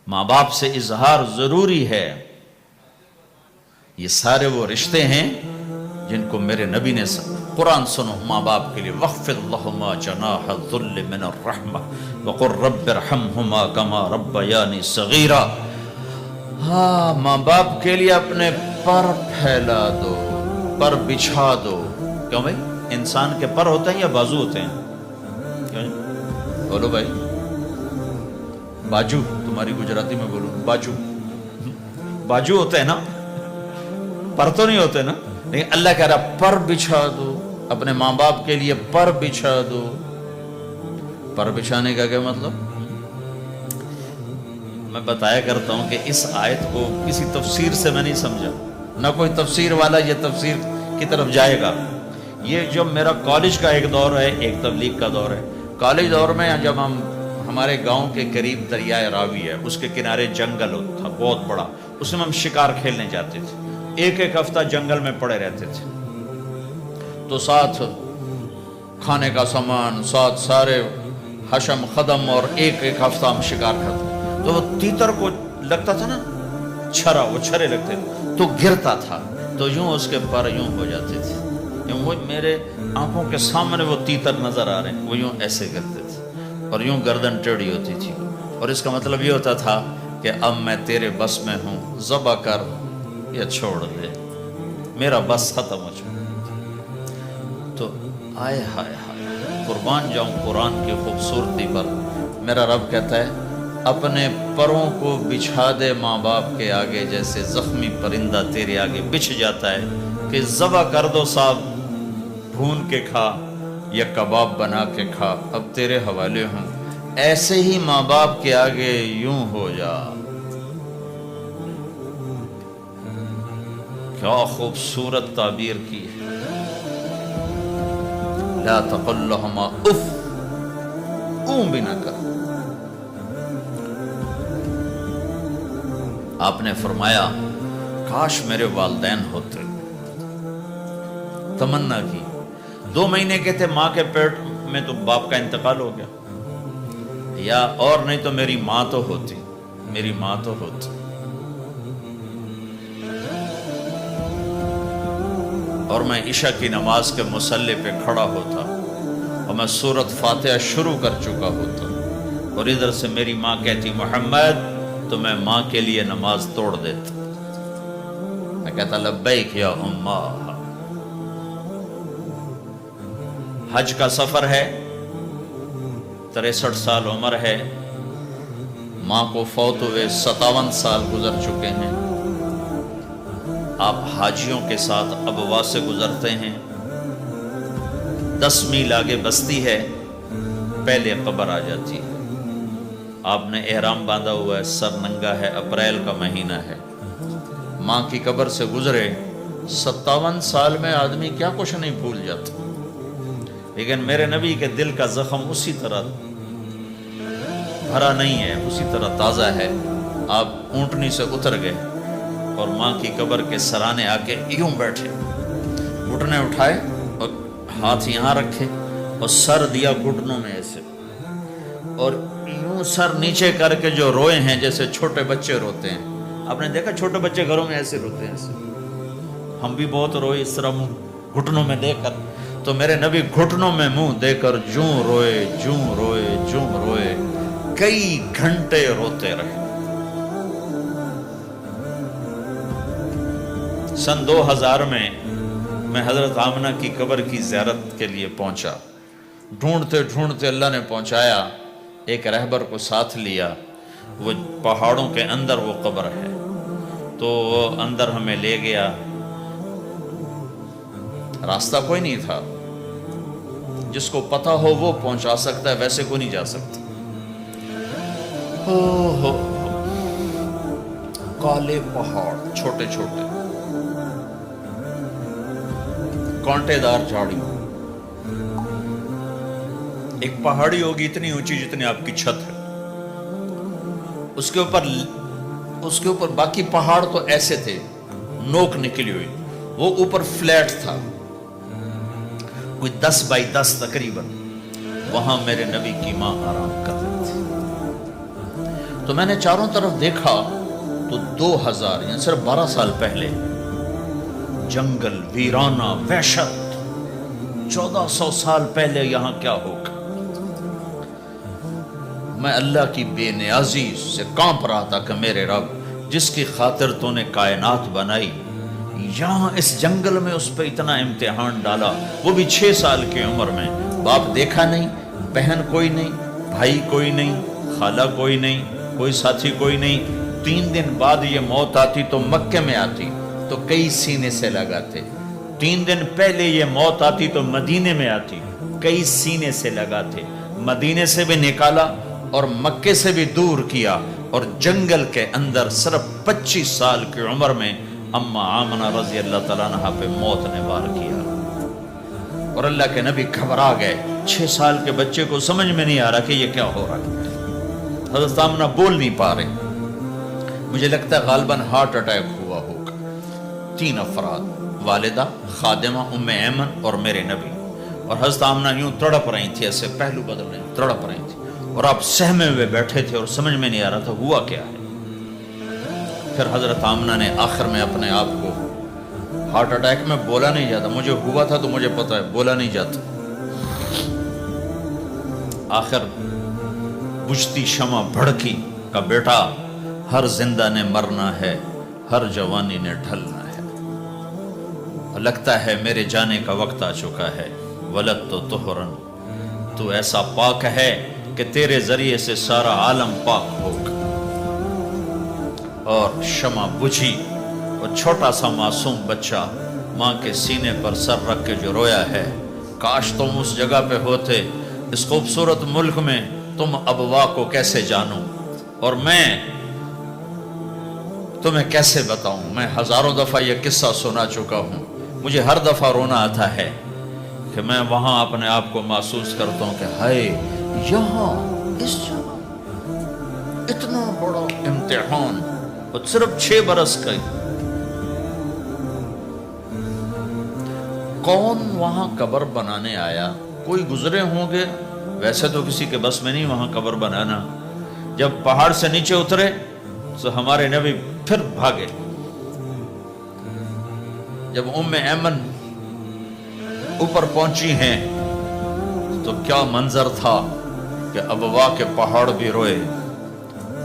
ماں باپ سے اظہار ضروری ہے. یہ سارے وہ رشتے ہیں جن کو میرے نبی نے قرآن سنو ماں باپ کے لیے وَخْفِضْ لَهُمَا جَنَاحَ الذُّلِّ مِنَ الرَّحْمَةِ وَقُلْ رَبِّ ارْحَمْهُمَا كَمَا رَبَّيَانِي صَغِيرًا. ہاں ماں باپ کے لیے اپنے پر پھیلا دو، پر بچھا دو. کیوں بھائی؟ انسان کے پر ہوتے ہیں یا بازو ہوتے ہیں؟ کیوں بولو بھائی؟ باجو، تمہاری گجراتی میں بولو باجو. باجو ہوتے ہیں نا، پر تو نہیں ہوتے نا. لیکن اللہ کہہ رہا پر بچھا دو، اپنے ماں باپ کے لیے پر بچھا دو. پر بچھانے کا کیا مطلب؟ میں بتایا کرتا ہوں کہ اس آیت کو کسی تفسیر سے میں نہیں سمجھا، نہ کوئی تفسیر والا یہ تفسیر کی طرف جائے گا. یہ جو میرا کالج کا ایک دور ہے، ایک تبلیغ کا دور ہے. کالج دور میں جب ہمارے گاؤں کے قریب دریائے راوی ہے، اس کے کنارے جنگل تھا بہت بڑا، اس میں ہم شکار کھیلنے جاتے تھے. ایک ایک ہفتہ جنگل میں پڑے رہتے تھے. تو ساتھ کھانے کا سامان، ساتھ سارے حشم خدم، اور ایک ایک ہفتہ ہم شکار کرتے. تو وہ تیتر کو لگتا تھا نا چھرا، وہ چھرے لگتے تھے تو گرتا تھا، تو یوں اس کے پر یوں ہو جاتے تھے. وہ میرے آنکھوں کے سامنے وہ تیتر نظر آ رہے ہیں، وہ یوں ایسے کرتے تھے اور یوں گردن ٹیڑھی ہوتی تھی. اور اس کا مطلب یہ ہوتا تھا کہ اب میں تیرے بس میں ہوں، ذبح کر یا چھوڑ دے، میرا بس ختم ہو چکا. تو آئے ہائے ہائے، قربان جاؤں قرآن کی خوبصورتی پر. میرا رب کہتا ہے اپنے پروں کو بچھا دے ماں باپ کے آگے، جیسے زخمی پرندہ تیرے آگے بچھ جاتا ہے کہ ذبح کر دو صاحب، بھون کے کھا یا کباب بنا کے کھا، اب تیرے حوالے ہوں. ایسے ہی ماں باپ کے آگے یوں ہو جا. کیا خوبصورت تعبیر کی ہے. لا تقل لهما اف، اون بھی نہ کر. آپ نے فرمایا کاش میرے والدین ہوتے. تمنا کی. 2 مہینے کے تھے ماں کے پیٹ میں تو باپ کا انتقال ہو گیا، یا اور نہیں تو میری ماں تو ہوتی، میری ماں تو ہوتی. اور میں عشاء کی نماز کے مصلی پہ کھڑا ہوتا اور میں سورۃ فاتحہ شروع کر چکا ہوتا، اور ادھر سے میری ماں کہتی محمد، تو میں ماں کے لیے نماز توڑ دیتا. میں کہتا لبیک یا اماں. حج کا سفر ہے، 63 سال عمر ہے، ماں کو فوت ہوئے 57 سال گزر چکے ہیں. آپ حاجیوں کے ساتھ ابوا سے گزرتے ہیں. 10 میل آگے بستی ہے، پہلے قبر آ جاتی ہے. آپ نے احرام باندھا ہوا ہے، سر ننگا ہے، اپریل کا مہینہ ہے. ماں کی قبر سے گزرے 57 سال میں آدمی کیا کچھ نہیں بھول جاتا. لیکن میرے نبی کے دل کا زخم اسی طرح بھرا نہیں ہے، اسی طرح تازہ ہے. آپ اونٹنی سے اتر گئے اور ماں کی قبر کے سرانے آ کے یوں بیٹھے، گھٹنے اٹھائے اور ہاتھ یہاں رکھے اور سر دیا گھٹنوں میں ایسے، اور یوں سر نیچے کر کے جو روئے ہیں جیسے چھوٹے بچے روتے ہیں. آپ نے دیکھا چھوٹے بچے گھروں میں ایسے روتے ہیں ایسے. ہم بھی بہت روئے اس طرح منہ گھٹنوں میں دے کر. تو میرے نبی گھٹنوں میں منہ دے کر جوں روئے جوں روئے جوں روئے، کئی گھنٹے روتے رہے. سن 2000 میں حضرت آمنہ کی قبر کی زیارت کے لیے پہنچا. ڈھونڈتے ڈھونڈتے اللہ نے پہنچایا، ایک رہبر کو ساتھ لیا. وہ پہاڑوں کے اندر وہ قبر ہے، تو وہ اندر ہمیں لے گیا. راستہ کوئی نہیں تھا، جس کو پتہ ہو وہ پہنچا سکتا ہے، ویسے کوئی نہیں جا سکتا. کالے پہاڑ چھوٹے چھوٹے، کانٹے دار جھاڑی. ایک پہاڑی ہوگی اتنی اونچی جتنی آپ کی چھت ہے، اس کے اوپر باقی پہاڑ تو ایسے تھے نوک نکلی ہوئی، وہ اوپر فلیٹ تھا کوئی 10 بائی 10 تقریباً. وہاں میرے نبی کی ماں آرام کر رہی تھی. تو میں نے چاروں طرف دیکھا تو 2000 یعنی صرف 12 سال پہلے جنگل، ویرانہ، وحشت. 1400 سال پہلے یہاں کیا ہوگا. میں اللہ کی بے نیازی سے کانپ رہا تھا کہ میرے رب، جس کی خاطر تو نے کائنات بنائی، یہاں اس جنگل میں اس پہ اتنا امتحان ڈالا، وہ بھی 6 سال کی عمر میں. باپ دیکھا نہیں، بہن کوئی نہیں، بھائی کوئی نہیں، خالہ کوئی نہیں، کوئی ساتھی کوئی نہیں. 3 دن بعد یہ موت آتی تو مکے میں آتی تو کئی سینے سے لگاتے. 3 دن پہلے یہ موت آتی تو مدینے میں آتی، کئی سینے سے لگاتے. مدینے سے بھی نکالا اور مکے سے بھی دور کیا، اور جنگل کے اندر صرف 25 سال کی عمر میں اما آمنہ رضی اللہ تعالیٰ عنہ پہ موت نے وار کیا. اور اللہ کے نبی گھبرا گئے. 6 سال کے بچے کو سمجھ میں نہیں آ رہا کہ یہ کیا ہو رہا ہے. حضرت آمنہ بول نہیں پا رہے. مجھے لگتا ہے غالباً ہارٹ اٹیک ہوا ہوگا. 3 افراد، والدہ، خادمہ ام ایمن اور میرے نبی. اور حضرت آمنہ یوں تڑپ رہی تھی، ایسے پہلو بدل رہی تھی، تڑپ رہی تھی، اور آپ سہمے ہوئے بیٹھے تھے اور سمجھ میں نہیں آ رہا تھا ہوا کیا ہے. پھر حضرت آمنہ نے آخر میں اپنے آپ کو، ہارٹ اٹیک میں بولا نہیں جاتا، مجھے ہوا تھا تو مجھے پتا ہے بولا نہیں جاتا. آخر بجھتی شمع بھڑکی کا بیٹا، ہر زندہ نے مرنا ہے، ہر جوانی نے ڈھلنا ہے، لگتا ہے میرے جانے کا وقت آ چکا ہے. ولد تو طہرن، تو ایسا پاک ہے کہ تیرے ذریعے سے سارا عالم پاک ہوگا. اور شمع بجھی اور چھوٹا سا معصوم بچہ ماں کے سینے پر سر رکھ کے جو رویا ہے. کاش تم اس جگہ پہ ہوتے، اس خوبصورت ملک میں. تم ابوا کو کیسے جانوں اور میں تمہیں کیسے بتاؤں. میں ہزاروں دفعہ یہ قصہ سنا چکا ہوں. مجھے ہر دفعہ رونا آتا ہے کہ میں وہاں اپنے آپ کو محسوس کرتا ہوں کہ ہائے، یہاں اس جگہ اتنا بڑا امتحان، اور صرف 6 برس کا. کون وہاں قبر بنانے آیا؟ کوئی گزرے ہوں گے، ویسے تو کسی کے بس میں نہیں وہاں قبر بنانا. جب پہاڑ سے نیچے اترے تو ہمارے نبی پھر بھاگے. جب ام ایمن اوپر پہنچی ہیں تو کیا منظر تھا کہ ابوا کے پہاڑ بھی روئے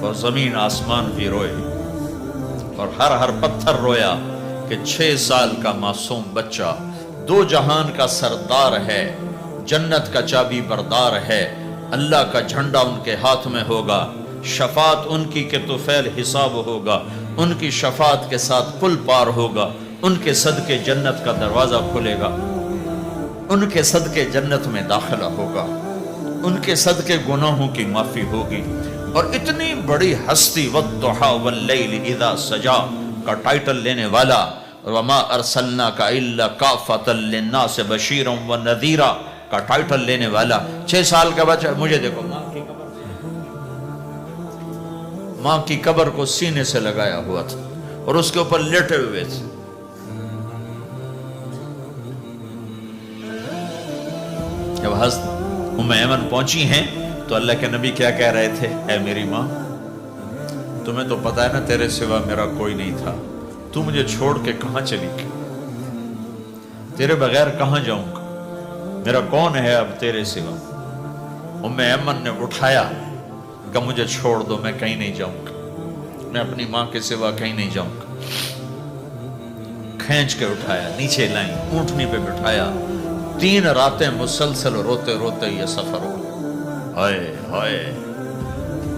اور زمین آسمان بھی روئے اور ہر پتھر رویا کہ 6 سال کا معصوم بچہ 2 جہان کا سردار ہے، جنت کا چابی بردار ہے. اللہ کا جھنڈا ان کے ہاتھ میں ہوگا. شفاعت ان کی کہ طفیل حساب ہوگا. ان کی شفاعت کے ساتھ پل پار ہوگا. ان کے صدقے جنت کا دروازہ کھلے گا. ان کے صدقے جنت میں داخلہ ہوگا. ان کے صدقے گناہوں کی معافی ہوگی. اور اتنی بڑی ہستی والضحی واللیل اذا سجا کا ٹائٹل لینے والا، وما ارسلناک الا کافۃ للناس بشیرا ونذیرا کا ٹائٹل لینے والا 6 سال کا بچہ. مجھے دیکھو، ماں کی قبر کو سینے سے لگایا ہوا تھا اور اس کے اوپر لیٹے ہوئے تھے. جب حضرت ام ایمن پہنچی ہیں تو اللہ کے نبی کیا کہہ رہے تھے؟ اے میری ماں، تمہیں تو پتا ہے نا تیرے سوا میرا کوئی نہیں تھا. تو مجھے چھوڑ کے کہاں چلی گئی؟ تیرے بغیر کہاں جاؤں گا؟ میرا کون ہے اب تیرے سوا؟ ام ایمن نے اٹھایا کہ مجھے چھوڑ دو، میں کہیں نہیں جاؤں گا، میں اپنی ماں کے سوا کہیں نہیں جاؤں گا. کھینچ کے اٹھایا، نیچے لائیں، اونٹنی پہ بٹھایا. 3 راتیں مسلسل روتے روتے یہ سفر ہو. ہائے ہائے،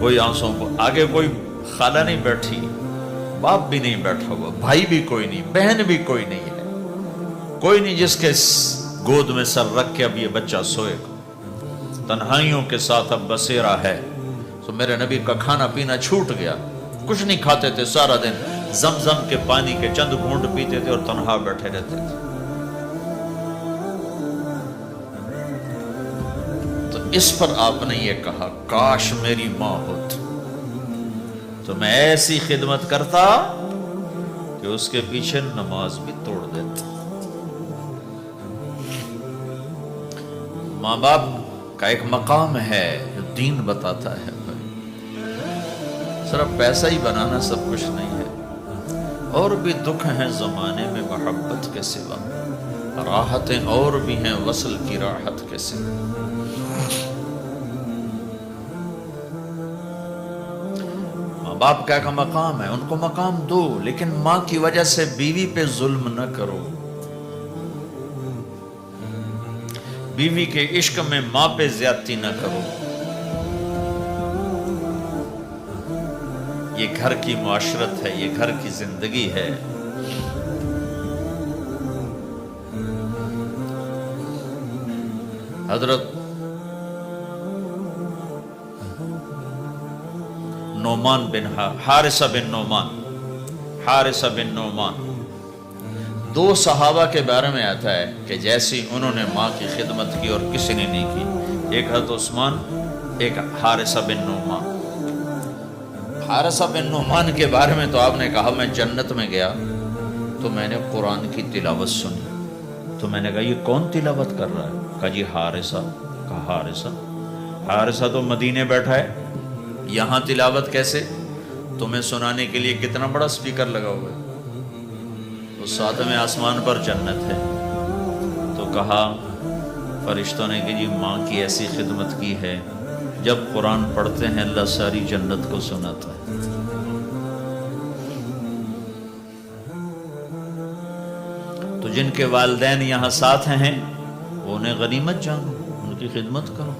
کوئی آنسوں کو آگے کوئی خالہ نہیں بیٹھی، باپ بھی نہیں بیٹھا ہوا، بھائی بھی کوئی نہیں، بہن بھی کوئی نہیں ہے، کوئی نہیں جس کے گود میں سر رکھ کے اب یہ بچہ سوئے گا. تنہائیوں کے ساتھ اب بسیرا ہے. تو میرے نبی کا کھانا پینا چھوٹ گیا، کچھ نہیں کھاتے تھے سارا دن. زمزم کے پانی کے چند گھونٹ پیتے تھے اور تنہا بیٹھے رہتے تھے. تو اس پر آپ نے یہ کہا، کاش میری ماں ہوتی تو میں ایسی خدمت کرتا کہ اس کے پیچھے نماز بھی توڑ دیتا. ماں باپ کا ایک مقام ہے جو دین بتاتا ہے. صرف پیسہ ہی بنانا سب کچھ نہیں ہے، اور بھی دکھ ہیں زمانے میں محبت کے سوا، راحتیں اور بھی ہیں وصل کی راحت کے سوا۔ ماں باپ کا مقام ہے، ان کو مقام دو، لیکن ماں کی وجہ سے بیوی پہ ظلم نہ کرو، بیوی کے عشق میں ماں پہ زیادتی نہ کرو۔ یہ گھر کی معاشرت ہے، یہ گھر کی زندگی ہے۔ حضرت نعمان بن حارثہ بن نعمان، دو صحابہ کے بارے میں آتا ہے کہ جیسی انہوں نے ماں کی خدمت کی اور کسی نے نہیں کی، ایک حضرت عثمان، ایک حارثہ بن نعمان۔ حارثہ بن نعمان کے بارے میں تو آپ نے کہا میں جنت میں گیا تو میں نے قرآن کی تلاوت سنی، تو میں نے کہا یہ کون تلاوت کر رہا ہے؟ کہا جی حارثہ۔ کہا حارثہ تو مدینے بیٹھا ہے، یہاں تلاوت کیسے؟ تمہیں سنانے کے لیے کتنا بڑا سپیکر لگا ہوا ہے، تو ساتویں آسمان پر جنت ہے۔ تو کہا فرشتوں نے کہ جی ماں کی ایسی خدمت کی ہے، جب قرآن پڑھتے ہیں اللہ ساری جنت کو سناتا ہے۔ تو جن کے والدین یہاں ساتھ ہیں وہ انہیں غنیمت جانو، ان کی خدمت کرو۔